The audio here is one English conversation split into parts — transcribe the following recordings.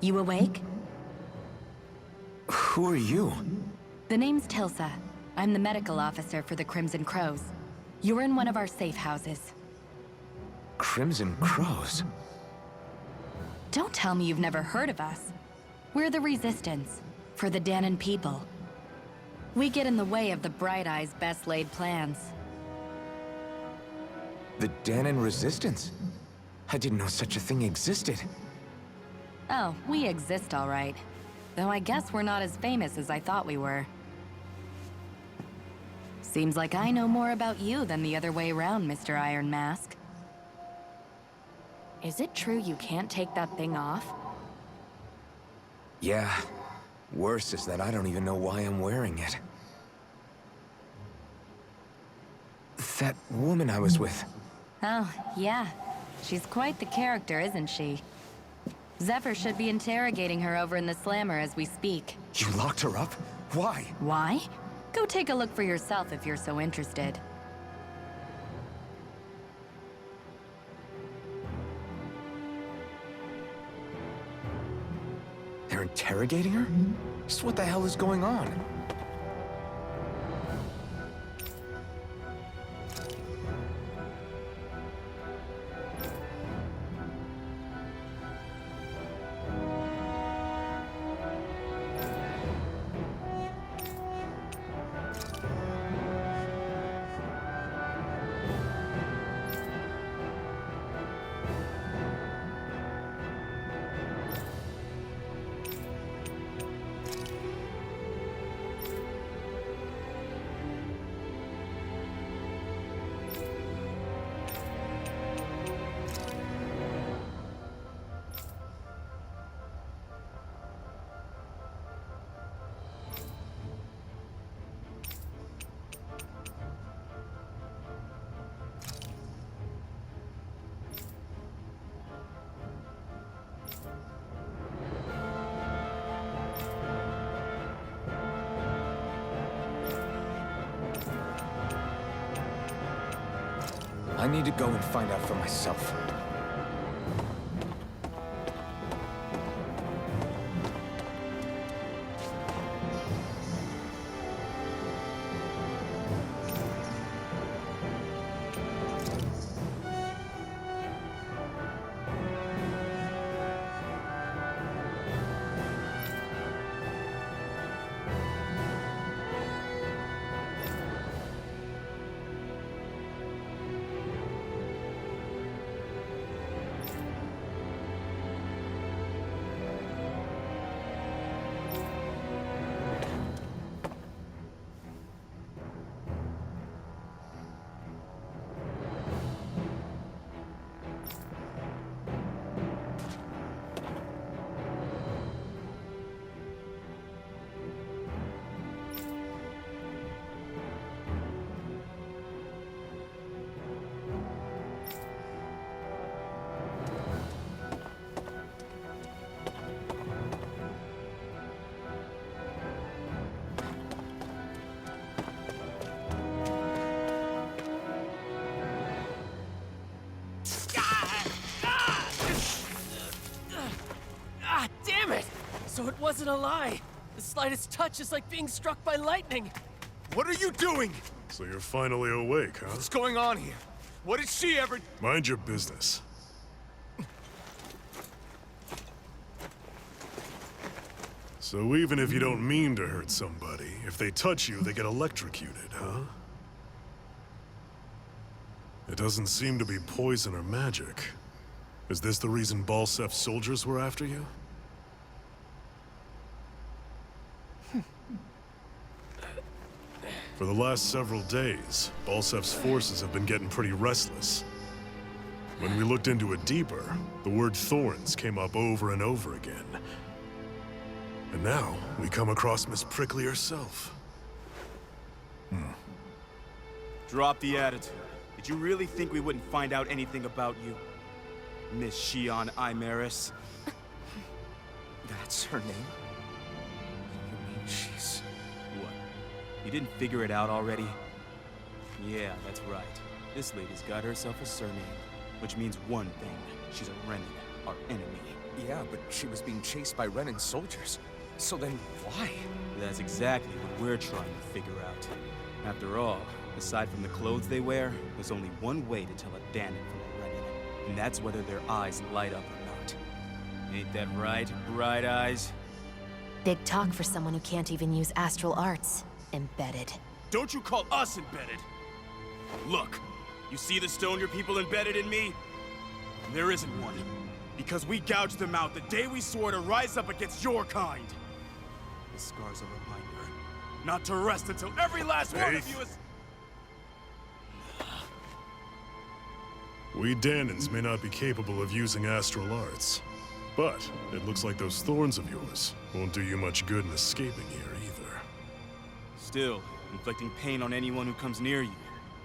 You awake? Who are you? The name's Tilsa. I'm the medical officer for the Crimson Crows. You're in one of our safe houses. Crimson Crows? Don't tell me you've never heard of us. We're the Resistance, for the Dahnan people. We get in the way of the Bright Eye's best-laid plans. The Dahnan Resistance? I didn't know such a thing existed. Oh, we exist all right. Though I guess we're not as famous as I thought we were. Seems like I know more about you than the other way around, Mr. Iron Mask. Is it true you can't take that thing off? Yeah. Worse is that I don't even know why I'm wearing it. That woman I was with. Oh, yeah. She's quite the character, isn't she? Zephyr should be interrogating her over in the Slammer as we speak. You locked her up? Why? Why? Go take a look for yourself if you're so interested. They're interrogating her? Just what the hell is going on? I need to go and find out for myself. Damn it! So it wasn't a lie. The slightest touch is like being struck by lightning. What are you doing? So you're finally awake, huh? What's going on here? What did she ever... Mind your business. So even if you don't mean to hurt somebody, if they touch you, they get electrocuted, huh? It doesn't seem to be poison or magic. Is this the reason Balsef's soldiers were after you? For the last several days, Balsef's forces have been getting pretty restless. When we looked into it deeper, the word Thorns came up over and over again. And now, we come across Miss Prickly herself. Drop the attitude. Did you really think we wouldn't find out anything about you? Miss Shion Imaris? That's her name? You mean she's... What? You didn't figure it out already? Yeah, that's right. This lady's got herself a surname, which means one thing. She's a Renin. our enemy. Yeah, but she was being chased by Renan soldiers. So then, why? That's exactly what we're trying to figure out. After all, aside from the clothes they wear, there's only one way to tell a Danon from a Renan, and that's whether their eyes light up or not. Ain't that right, Bright Eyes? Big talk for someone who can't even use astral arts. Embedded. Don't you call us embedded! Look, you see the stone your people embedded in me? There isn't one. Because we gouged them out the day we swore to rise up against your kind. The scar's a reminder, not to rest until every last one of you is... We Danons may not be capable of using astral arts, but it looks like those thorns of yours won't do you much good in escaping here either. Still, inflicting pain on anyone who comes near you,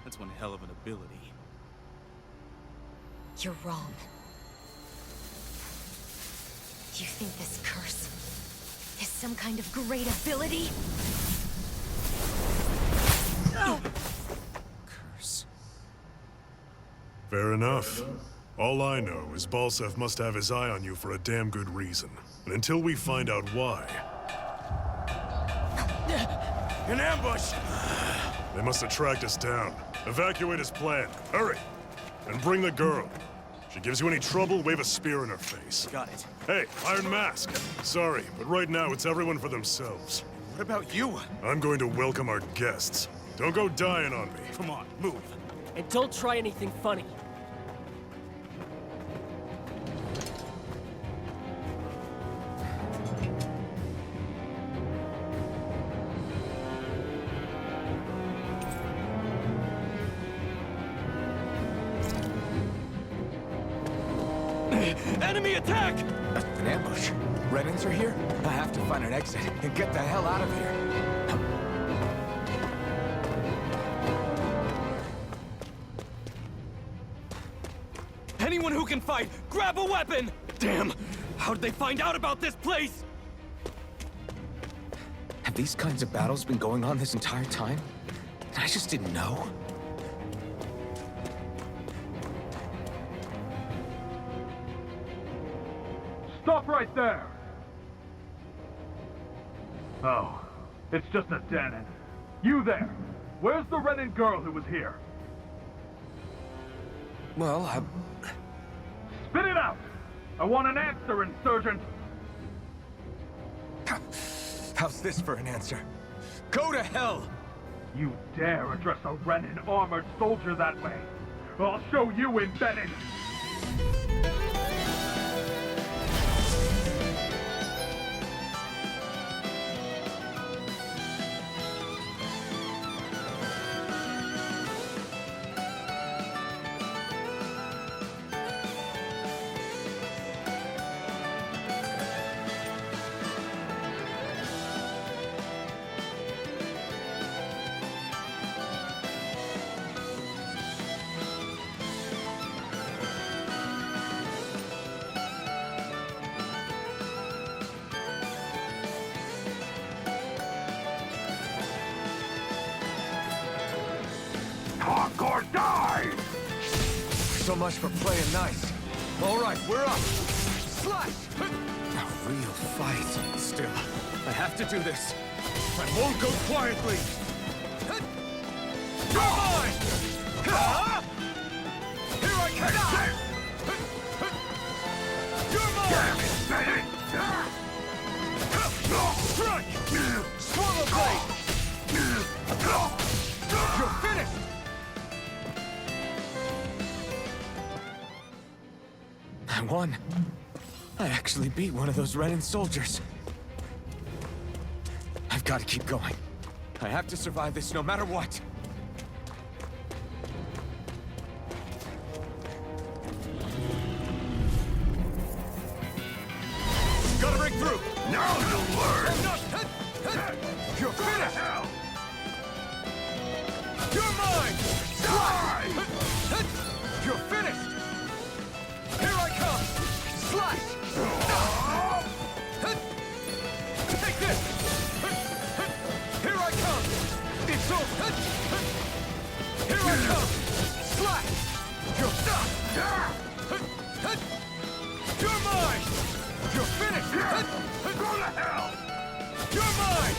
that's one hell of an ability. You're wrong. You think this curse is some kind of great ability? Curse. Fair enough. All I know is Balseph must have his eye on you for a damn good reason. And until we find out why... An ambush! They must have tracked us down. Evacuate as planned. Hurry! And bring the girl. If she gives you any trouble, wave a spear in her face. Got it. Hey, Iron Mask. Sorry, but right now it's everyone for themselves. What about you? I'm going to welcome our guests. Don't go dying on me. Come on, move. And don't try anything funny. Enemy attack! An ambush. Renans are here? I have to find an exit and get the hell out of here. Anyone who can fight, grab a weapon! Damn! How did they find out about this place? Have these kinds of battles been going on this entire time? I just didn't know. Stop right there! Oh, it's just a Danon. You there! Where's the Renan girl who was here? Well, Spit it out! I want an answer, Insurgent! how's this for an answer? Go to hell! You dare address a Renan armored soldier that way? I'll show you embedded! Talk or die! So much for playing nice. All right, we're up. Slash! A real fight. Still, I have to do this. I won't go quietly. You're mine! Here I come! You're mine! Damn it, Bennett! Strike! Swallow blade! You're finished! I won. I actually beat one of those Renan soldiers. I've got to keep going. I have to survive this no matter what. Gotta break through! Now you'll learn! You're finished! You're mine! Die! You're finished! Here I come! Slash! Take this! Here I come! It's over! Here I come! Slash! You're done! You're You're mine!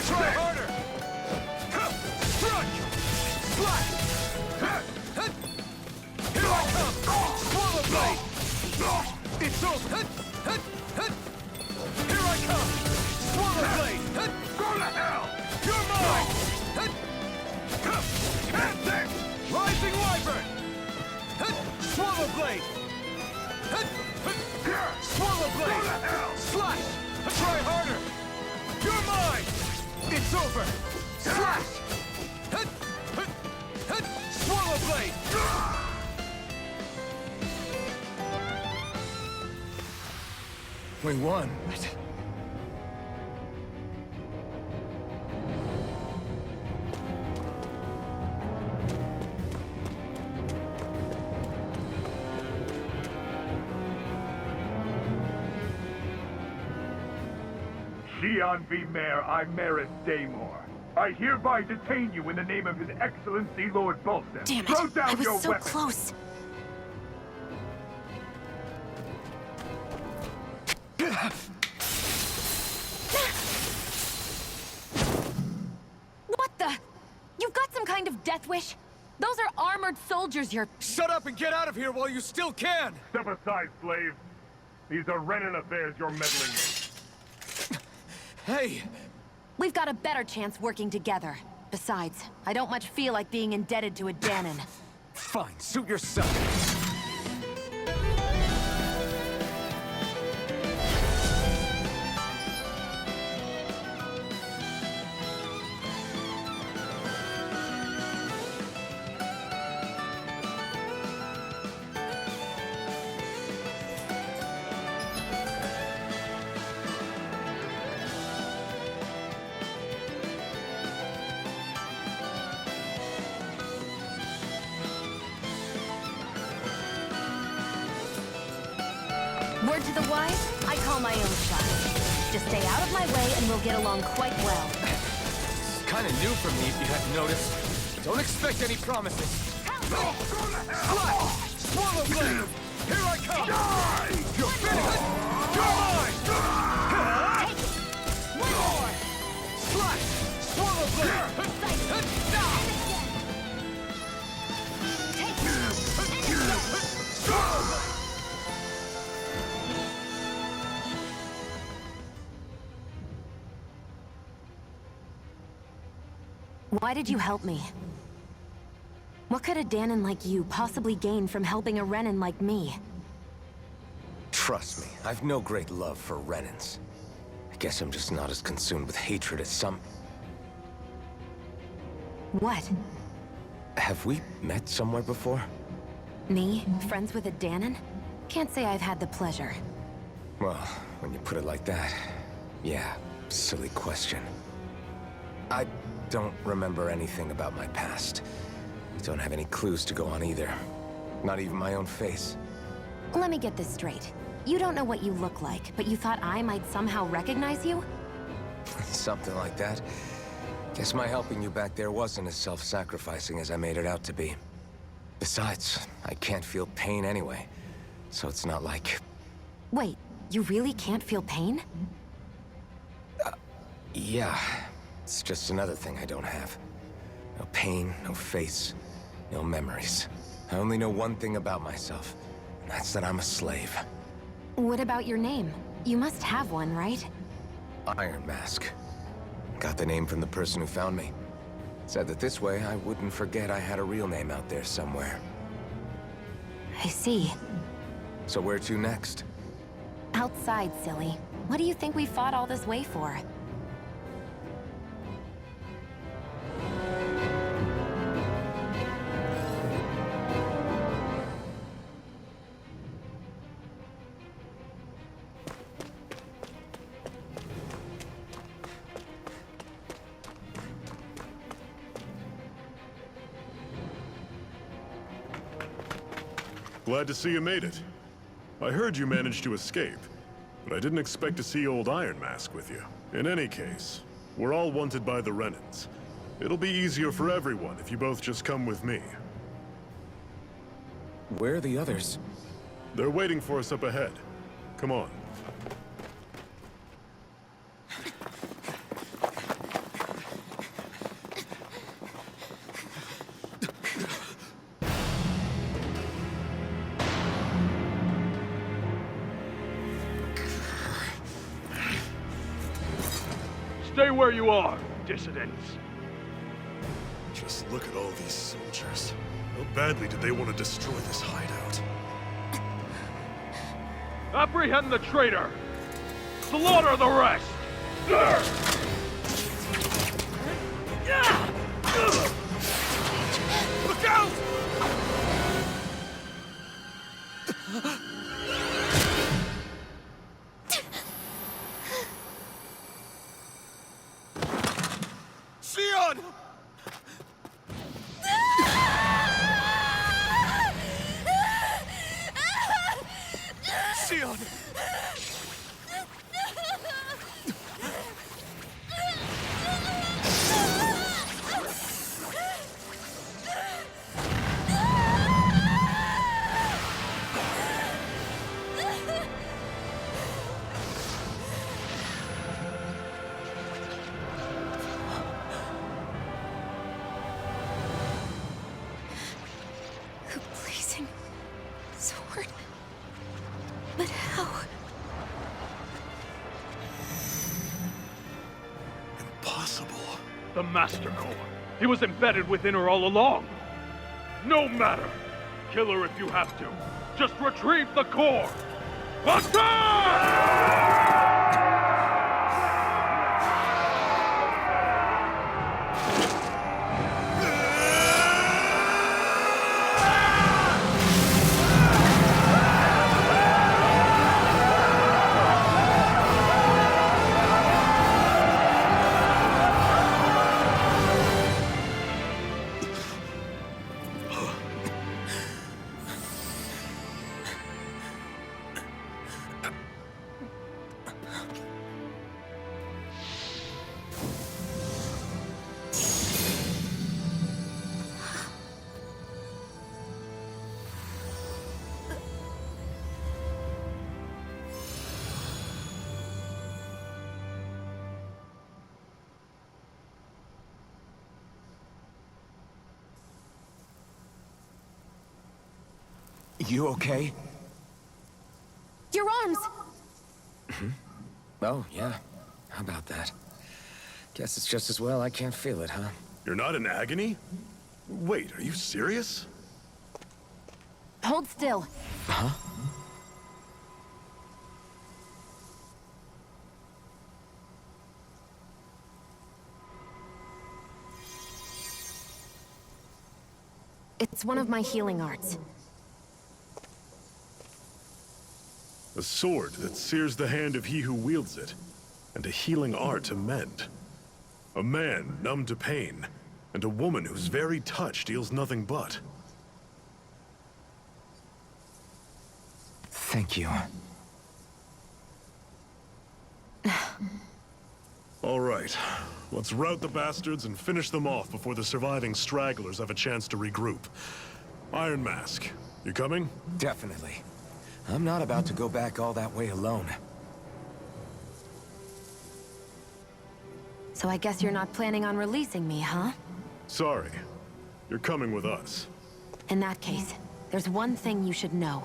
Try harder! Strike! Slash! Here I come! Swallow blade! It's over! Here I come! Swallow blade! Go to hell! You're mine! Rising wyvern! Swallow blade! Swallow blade! Slash! Try harder! You're mine! It's over! Slash! Swallow blade! We won. Xi'an V. Mayor, I, Maris Daymore. I hereby detain you in the name of His Excellency Lord Bolson. Damn it! Throw down I was your so weapon. close. What the? You've got some kind of death wish? Those are armored soldiers you're... Shut up and get out of here while you still can! Step aside, slave. These are Renan affairs you're meddling in. Hey! We've got a better chance working together. Besides, I don't much feel like being indebted to a Danon. Fine, suit yourself. Word to the wise, I call my own shot. Just stay out of my way and we'll get along quite well. It's kind of new for me, if you hadn't noticed. Don't expect any promises. Slash! Swallow blade! Here I come! You're finished! You're mine! One more! Slash! Swallow blade! Why did you help me? What could a Danon like you possibly gain from helping a Renan like me? Trust me, I've no great love for Renans. I guess I'm just not as consumed with hatred as some... What? Have we met somewhere before? Me? Friends with a Danon? Can't say I've had the pleasure. Well, when you put it like that, yeah, silly question. I don't remember anything about my past. Don't have any clues to go on either. Not even my own face. Let me get this straight. You don't know what you look like, but you thought I might somehow recognize you? Something like that. Guess my helping you back there wasn't as self-sacrificing as I made it out to be. Besides, I can't feel pain anyway. So it's not like... Wait, you really can't feel pain? Yeah. It's just another thing I don't have. No pain, no face, no memories. I only know one thing about myself, and that's that I'm a slave. What about your name? You must have one, right? Iron Mask. Got the name from the person who found me. Said that this way I wouldn't forget I had a real name out there somewhere. I see. So where to next? Outside, silly. What do you think we fought all this way for? Glad to see you made it. I heard you managed to escape, but I didn't expect to see old Iron Mask with you. In any case, we're all wanted by the Renans. It'll be easier for everyone if you both just come with me. Where are the others? They're waiting for us up ahead. Come on. Stay where you are, dissidents. Just look at all these soldiers. How badly did they want to destroy this hideout? Apprehend the traitor! Slaughter the rest! Look out! Sion! Sion! The blazing sword. But how? Impossible. The Master Core. He was embedded within her all along. No matter. Kill her if you have to. Just retrieve the core. You okay? Your arms! Oh, yeah. How about that? Guess it's just as well I can't feel it, huh? You're not in agony? Wait, are you serious? Hold still. Huh? It's one of my healing arts. A sword that sears the hand of he who wields it, and a healing art to mend. A man numb to pain, and a woman whose very touch deals nothing but. Thank you. All right, let's rout the bastards and finish them off before the surviving stragglers have a chance to regroup. Iron Mask, you coming? Definitely. I'm not about to go back all that way alone. So I guess you're not planning on releasing me, huh? Sorry, you're coming with us. In that case, there's one thing you should know.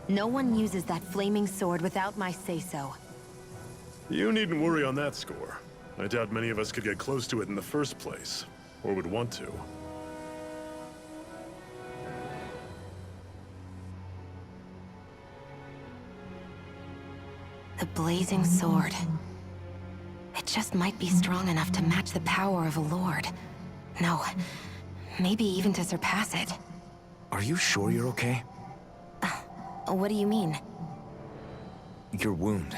No one uses that flaming sword without my say-so. You needn't worry on that score. I doubt many of us could get close to it in the first place, or would want to. The blazing sword. It just might be strong enough to match the power of a lord. No, maybe even to surpass it. Are you sure you're okay? What do you mean? Your wound.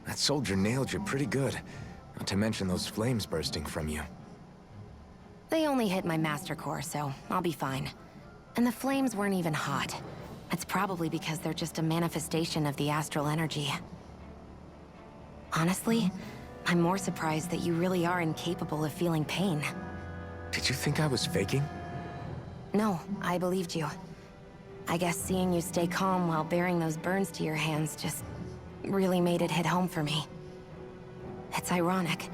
That soldier nailed you pretty good. Not to mention those flames bursting from you. They only hit my master core, so I'll be fine. And the flames weren't even hot. It's probably because they're just a manifestation of the astral energy. Honestly, I'm more surprised that you really are incapable of feeling pain. Did you think I was faking? No, I believed you. I guess seeing you stay calm while bearing those burns to your hands just really made it hit home for me. It's ironic.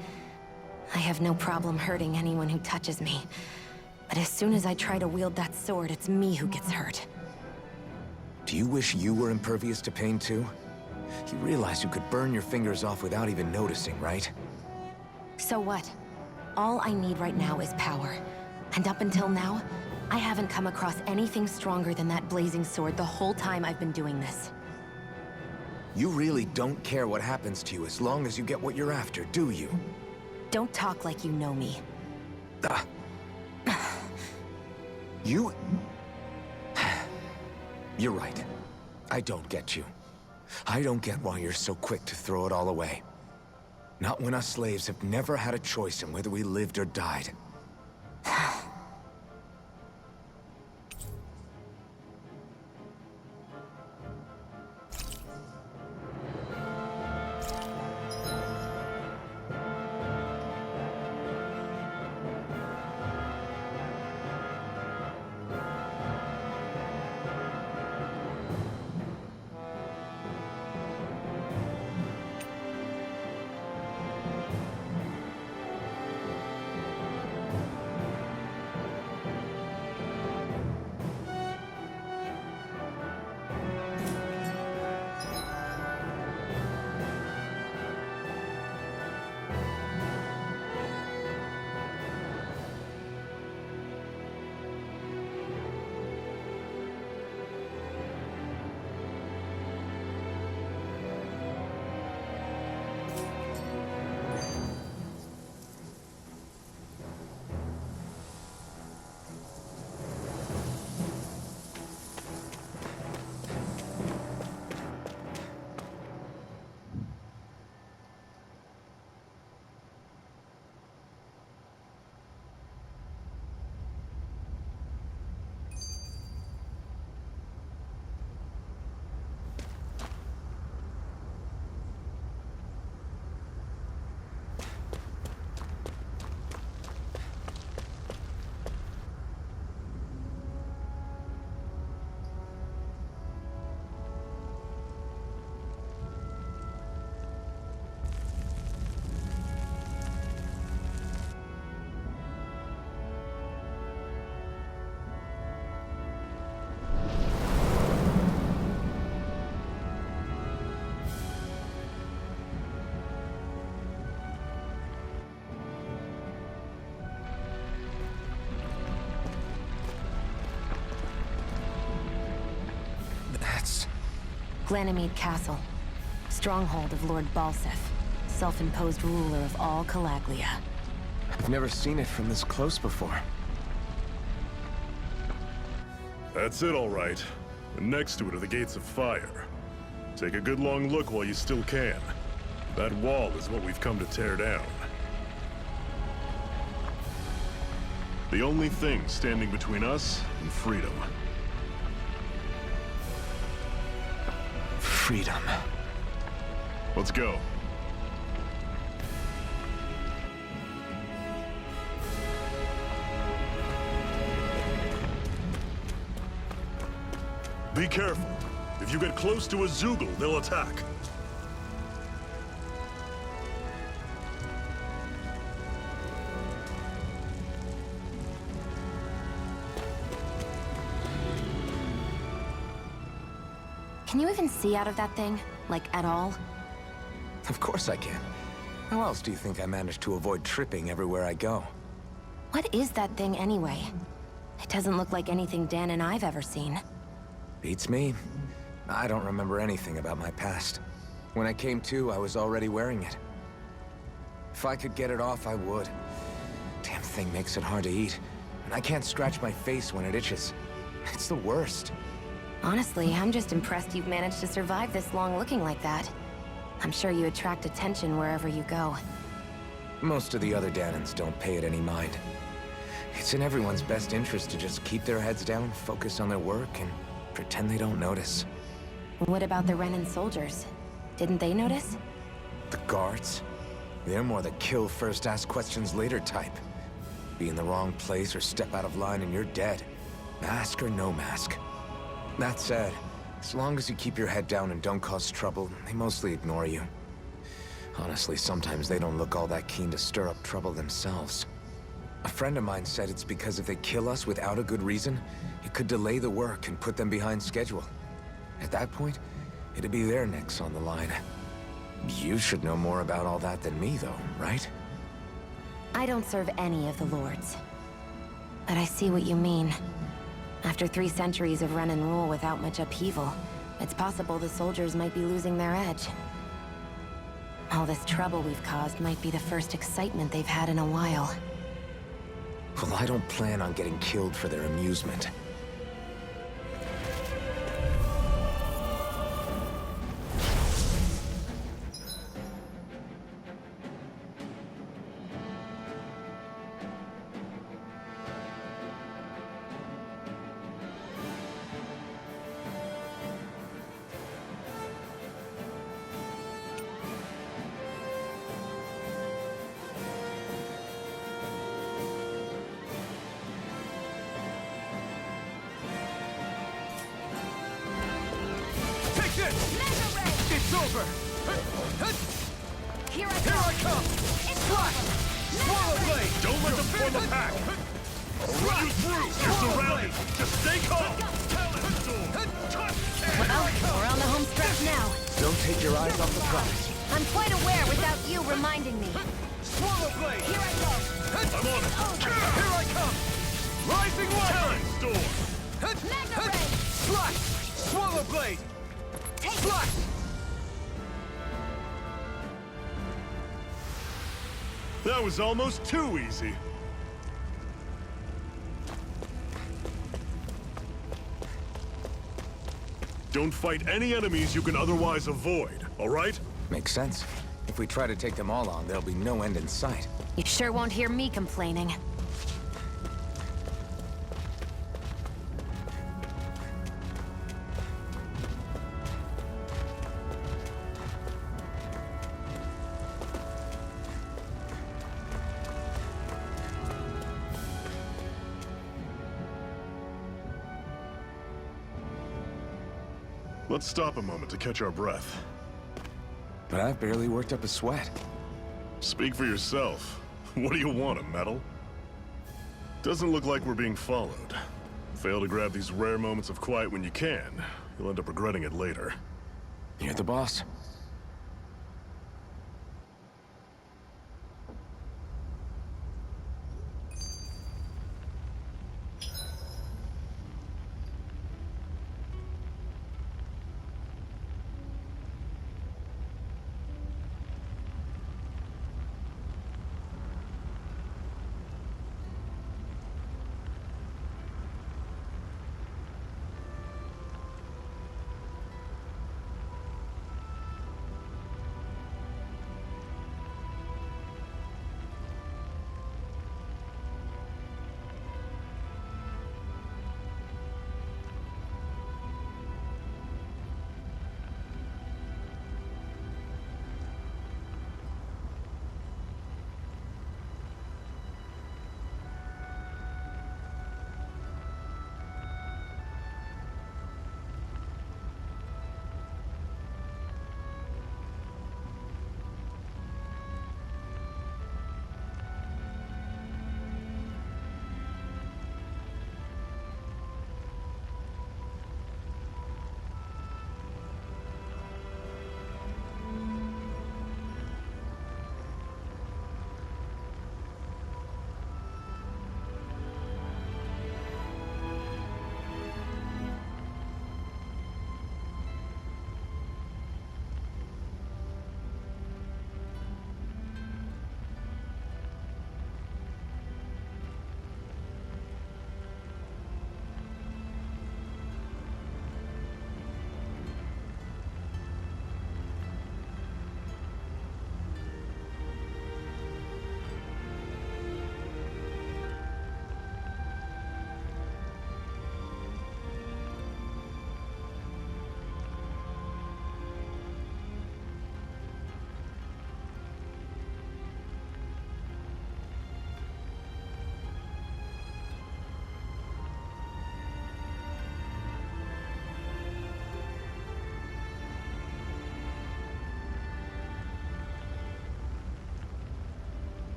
I have no problem hurting anyone who touches me. But as soon as I try to wield that sword, it's me who gets hurt. Do you wish you were impervious to pain too? You realize you could burn your fingers off without even noticing, right? So what? All I need right now is power. And up until now, I haven't come across anything stronger than that blazing sword the whole time I've been doing this. You really don't care what happens to you as long as you get what you're after, do you? Don't talk like you know me. Ah. You... You're right. I don't get you. I don't get why you're so quick to throw it all away. Not when us slaves have never had a choice in whether we lived or died. Glanimede Castle. Stronghold of Lord Balseph, self-imposed ruler of all Calaglia. I've never seen it from this close before. That's it, all right. And next to it are the Gates of Fire. Take a good long look while you still can. That wall is what we've come to tear down. The only thing standing between us and freedom. Freedom. Let's go. Be careful. If you get close to a Zeugle, they'll attack. Can you even see out of that thing? Like, at all? Of course I can. How else do you think I managed to avoid tripping everywhere I go? What is that thing anyway? It doesn't look like anything Dan and I've ever seen. Beats me. I don't remember anything about my past. When I came to, I was already wearing it. If I could get it off, I would. Damn thing makes it hard to eat. And I can't scratch my face when it itches. It's the worst. Honestly, I'm just impressed you've managed to survive this long looking like that. I'm sure you attract attention wherever you go. Most of the other Danans don't pay it any mind. It's in everyone's best interest to just keep their heads down, focus on their work, and pretend they don't notice. What about the Renan soldiers? Didn't they notice? The guards? They're more the kill first, ask questions later type. Be in the wrong place or step out of line and you're dead. Mask or no mask. That said, as long as you keep your head down and don't cause trouble, they mostly ignore you. Honestly, sometimes they don't look all that keen to stir up trouble themselves. A friend of mine said it's because if they kill us without a good reason, it could delay the work and put them behind schedule. At that point, it'd be their necks on the line. You should know more about all that than me, though, right? I don't serve any of the lords. But I see what you mean. After 3 centuries of run and rule without much upheaval, it's possible the soldiers might be losing their edge. All this trouble we've caused might be the first excitement they've had in a while. Well, I don't plan on getting killed for their amusement. It's over! Here I come! Flash! Swallow Blade! Don't let them form a pack! I'll run you through! You're surrounded! Just stay calm! Well, we're on the home stretch now. Don't take your eyes off the prize. I'm quite aware without you reminding me. Swallow Blade! Here I go. I'm on it! Here I come! Rising Light! Storm! Magna Ray! Slash! Swallow Blade! Slash! That was almost too easy. Don't fight any enemies you can otherwise avoid, all right? Makes sense. If we try to take them all on, there'll be no end in sight. You sure won't hear me complaining. Let's stop a moment to catch our breath. But I've barely worked up a sweat. Speak for yourself. What do you want, a medal? Doesn't look like we're being followed. Fail to grab these rare moments of quiet when you can, you'll end up regretting it later. You're the boss.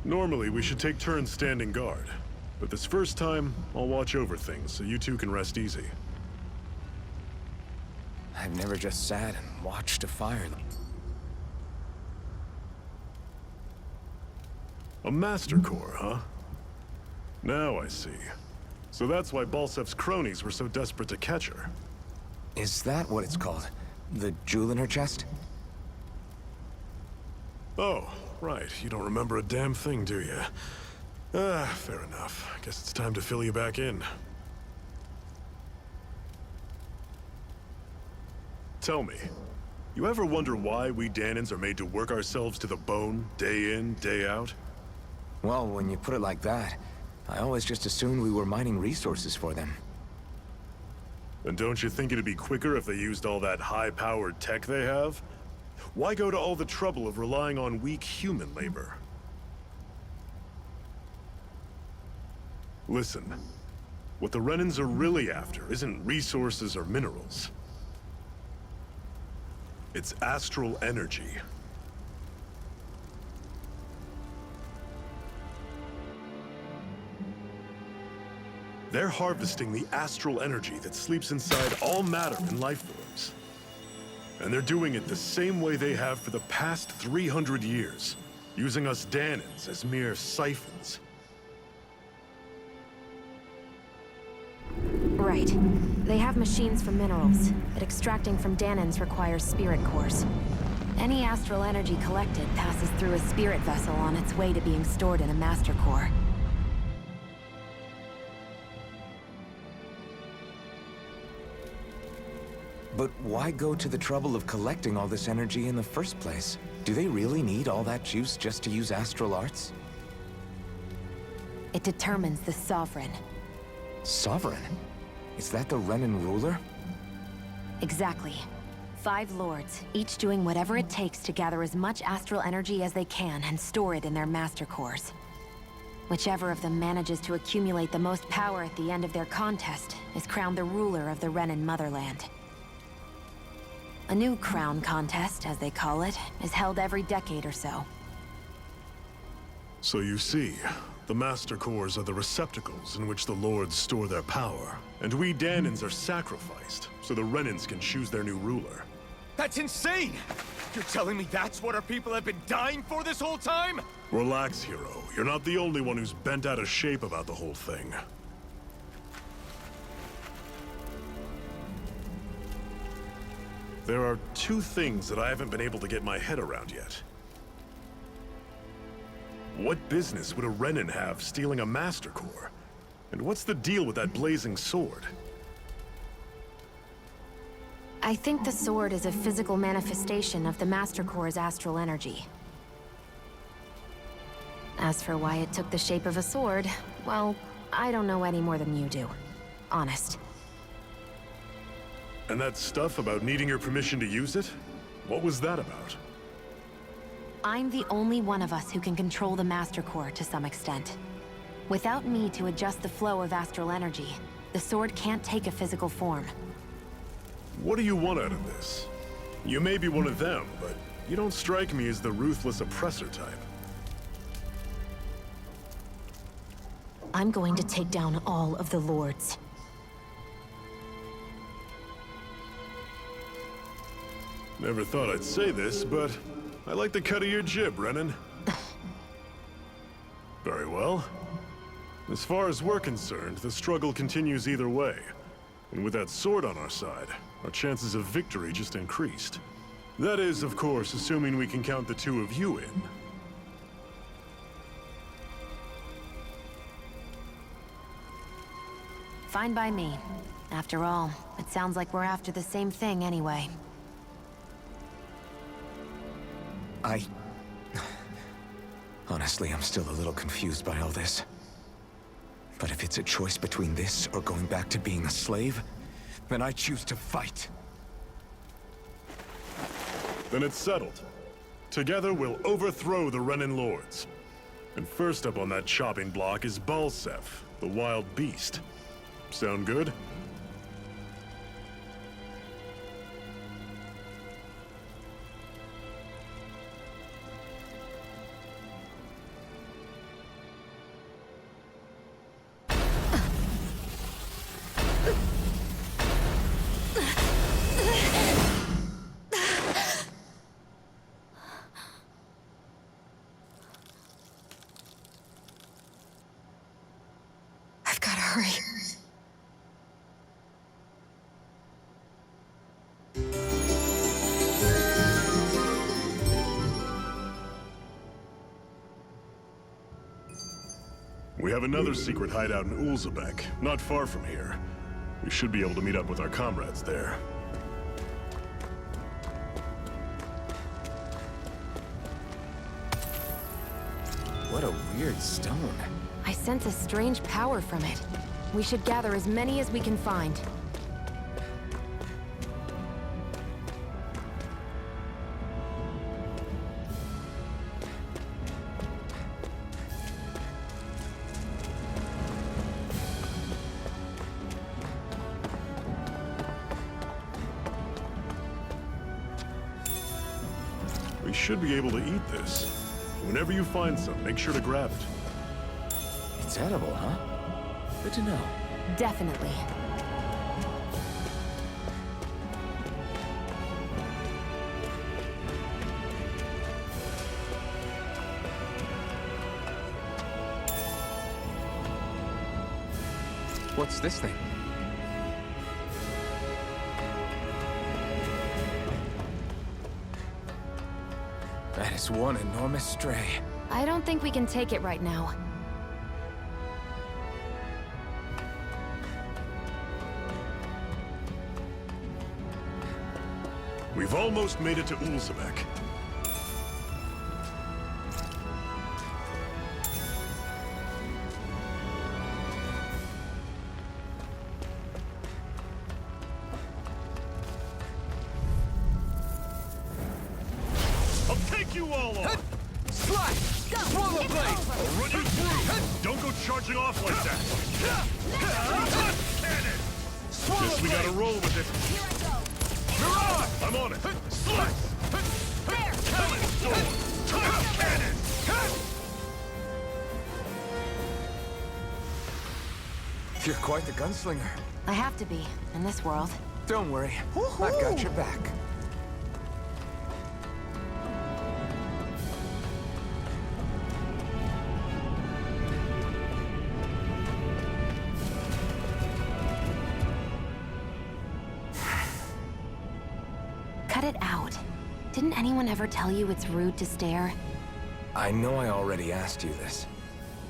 Normally, we should take turns standing guard. But this first time, I'll watch over things so you two can rest easy. I've never just sat and watched a fire. A Master Core, huh? Now I see. So that's why Balsef's cronies were so desperate to catch her. Is that what it's called? The jewel in her chest? Oh, right. You don't remember a damn thing, do you? Fair enough. Guess it's time to fill you back in. Tell me, you ever wonder why we Dahnans are made to work ourselves to the bone, day in, day out? Well, when you put it like that, I always just assumed we were mining resources for them. And don't you think it'd be quicker if they used all that high-powered tech they have? Why go to all the trouble of relying on weak human labor? Listen, what the Renans are really after isn't resources or minerals. It's astral energy. They're harvesting the astral energy that sleeps inside all matter and life forms. And they're doing it the same way they have for the past 300 years, using us Dahnans as mere siphons. Right. They have machines for minerals, but extracting from Dahnans requires spirit cores. Any astral energy collected passes through a spirit vessel on its way to being stored in a master core. But why go to the trouble of collecting all this energy in the first place? Do they really need all that juice just to use astral arts? It determines the Sovereign. Sovereign? Is that the Renan ruler? Exactly. 5 lords, each doing whatever it takes to gather as much astral energy as they can and store it in their master cores. Whichever of them manages to accumulate the most power at the end of their contest is crowned the ruler of the Renan motherland. A new crown contest, as they call it, is held every decade or so. So you see, the Master Cores are the receptacles in which the Lords store their power. And we Dahnans are sacrificed, so the Renans can choose their new ruler. That's insane! You're telling me that's what our people have been dying for this whole time? Relax, hero. You're not the only one who's bent out of shape about the whole thing. There are 2 things that I haven't been able to get my head around yet. What business would a Renan have stealing a Master Core? And what's the deal with that blazing sword? I think the sword is a physical manifestation of the Master Core's astral energy. As for why it took the shape of a sword, well, I don't know any more than you do. Honest. And that stuff about needing your permission to use it? What was that about? I'm the only one of us who can control the Master Core to some extent. Without me to adjust the flow of astral energy, the sword can't take a physical form. What do you want out of this? You may be one of them, but you don't strike me as the ruthless oppressor type. I'm going to take down all of the Lords. Never thought I'd say this, but I like the cut of your jib, Renan. Very well. As far as we're concerned, the struggle continues either way. And with that sword on our side, our chances of victory just increased. That is, of course, assuming we can count the 2 of you in. Fine by me. After all, it sounds like we're after the same thing anyway. Honestly, I'm still a little confused by all this. But if it's a choice between this or going back to being a slave, then I choose to fight. Then it's settled. Together we'll overthrow the Renan Lords. And first up on that chopping block is Balsef, the wild beast. Sound good? sorry. We have another secret hideout in Ulzebek, not far from here. We should be able to meet up with our comrades there. What a weird stone. I sense a strange power from it. We should gather as many as we can find. We should be able to eat this. Whenever you find some, make sure to grab it. It's edible, huh? Good to know. Definitely. What's this thing? That is one enormous stray. I don't think we can take it right now. We've almost made it to Ulzebek. I'll take you all on! Slash! Go! Swallow blade! I'll run you through! Don't go charging off like that! Cannon! Guess we gotta roll with it. Here I go. Mirage! I'm on it! Slice! There! Killing sword! Cannon! You're quite the gunslinger. I have to be, in this world. Don't worry, I've got your back. Cut it out. Didn't anyone ever tell you it's rude to stare? I know I already asked you this,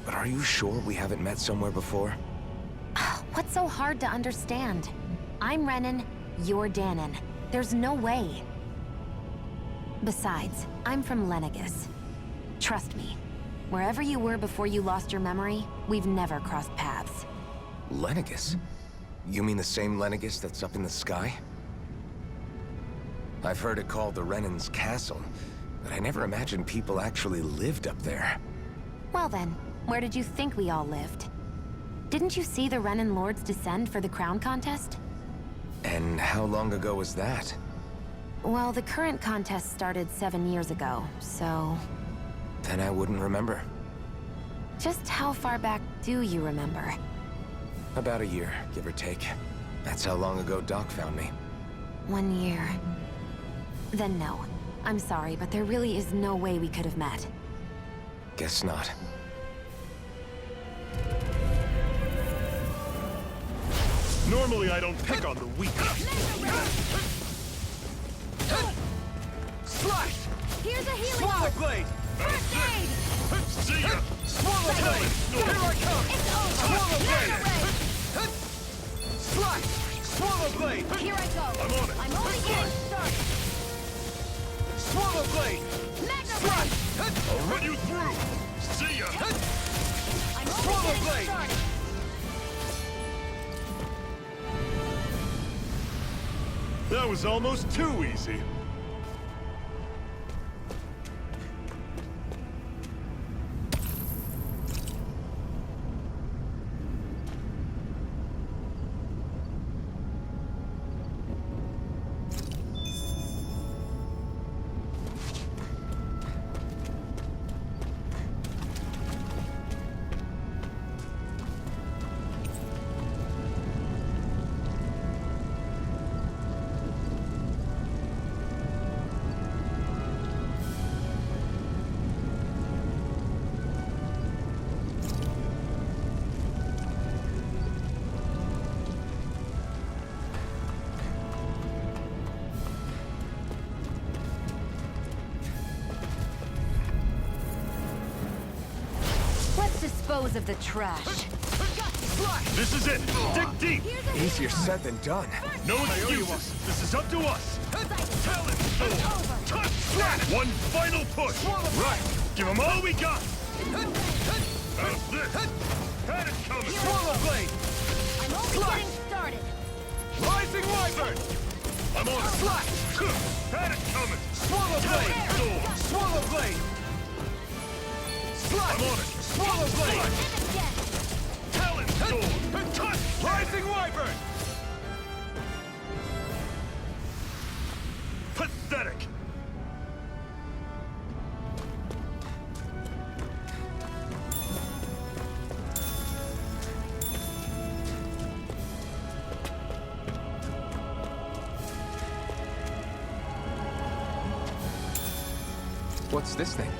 but are you sure we haven't met somewhere before? What's so hard to understand? I'm Renan, you're Danon. There's no way. Besides, I'm from Lenegis. Trust me, wherever you were before you lost your memory, we've never crossed paths. Lenegis? You mean the same Lenegis that's up in the sky? I've heard it called the Renan's Castle, but I never imagined people actually lived up there. Well then, where did you think we all lived? Didn't you see the Renan Lords descend for the crown contest? And how long ago was that? Well, the current contest started 7 years ago, so... Then I wouldn't remember. Just how far back do you remember? About a year, give or take. That's how long ago Doc found me. 1 year. Then no. I'm sorry, but there really is no way we could have met. Guess not. Normally I don't pick on the weak. Slash! Here's a healing Swallow orb. blade! First aid. See ya! Swallow blade! Here I come! It's over. Swallow blade! Mega ray. Slash! Swallow blade! Here I go. I'm on it. I'm only getting started. Swallow blade! Mega Slash! ray. I'll run you through! See ya! I'm Swallow only getting blade. started. That was almost too easy. dispose of the trash. This is it! Dig deep! Easier said than done. No excuses! This is up to us! Talent Storm! Touch! One final push! Right! Give them all we got! How's this? Had it coming! Swallow Blade! I'm only getting started. Rising Wyvern! I'm on it! Slash! Had it coming! Swallow Blade! Storm! Swallow Blade! Slash! I'm on it! Swallow Blade! Pivot again. Talent Storm! Touch! Rising Wyvern! Pathetic! What's this thing?